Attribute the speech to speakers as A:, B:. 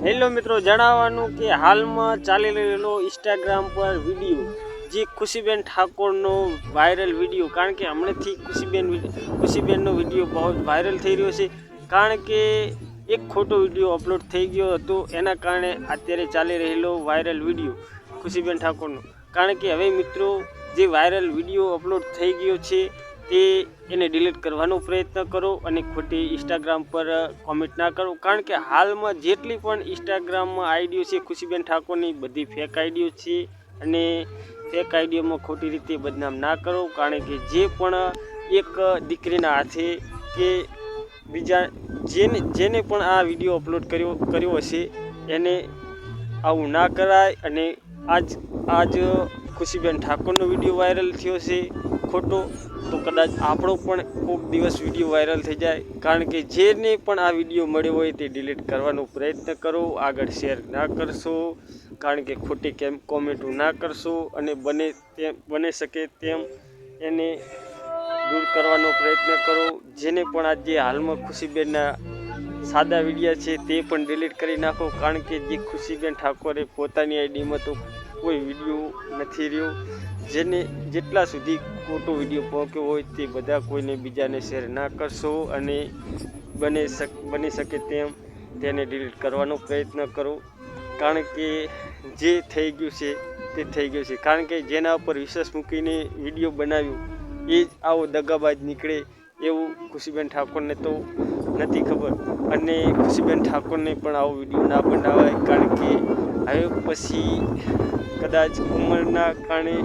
A: Hello મિત્રો, જણાવવાનું કે હાલમાં ચાલી રહેલો ઇન્સ્ટાગ્રામ પર વિડીયો જે ખુશીબેન ઠાકોરનો વાયરલ વિડીયો, કારણ કે હમણાંથી ખુશીબેનનો વિડીયો બહુ વાયરલ થઈ રહ્યો છે. કારણ કે એક ખોટો વિડીયો અપલોડ થઈ ગયો હતો, એના કારણે અત્યારે ચાલી રહેલો વાયરલ વિડીયો ખુશીબેન ઠાકોરનો. કારણ કે હવે મિત્રો જે વાયરલ વિડીયો અપલોડ થઈ ગયો છે તે એને ડિલીટ કરવાનો પ્રયત્ન કરો અને ખોટી ઇન્સ્ટાગ્રામ પર કોમેન્ટ ના કરો. કારણ કે હાલમાં જેટલી પણ ઇન્સ્ટાગ્રામમાં આઈડીઓ છે ખુશીબેન ઠાકોરની, બધી ફેક આઈડીઓ છે અને ફેક આઈડીઓમાં ખોટી રીતે બદનામ ના કરો. કારણ કે જે પણ એક દીકરીના હાથે કે બીજા જેને પણ આ વિડીયો અપલોડ કર્યો હશે એને આવું ના કરાય. અને આજ ખુશીબેન ઠાકોરનો વિડીયો વાયરલ થયો છે ખોટો, તો કદાચ આપણો પણ કોઈક દિવસ વિડીયો વાયરલ થઈ જાય. કારણ કે જેને પણ આ વિડીયો મળ્યો હોય તે ડિલીટ કરવાનો પ્રયત્ન કરો, આગળ શેર ના કરશો. કારણ કે ખોટી કોમેન્ટો ના કરશો અને બને શકે તેમ એને દૂર કરવાનો પ્રયત્ન કરો. જેને પણ આજે હાલમાં ખુશીબેનના સાદા વિડીયા છે તે પણ ડિલીટ કરી નાખો. કારણ કે જે ખુશીબેન ઠાકોરે પોતાની આઈડીમાં તો કોઈ વિડીયો નથી રહ્યો. જેટલા સુધી ખોટો વિડીયો પહોંચ્યો હોય તે બધા કોઈને બીજાને શેર ના કરશો અને બની શકે તેમ તેને ડિલીટ કરવાનો પ્રયત્ન કરો. કારણ કે જે થઈ ગયું છે તે થઈ ગયું છે. કારણ કે જેના ઉપર વિશ્વાસ મૂકીને વિડીયો બનાવ્યો એ જ આવો દગાબાજ નીકળે એવું ખુશીબેન ઠાકોરને તો નથી ખબર. અને ખુશીબેન ઠાકોરને પણ આવો વિડીયો ના બનાવાય. કારણ કે હવે પછી કદાચ ઉંમરના કારણે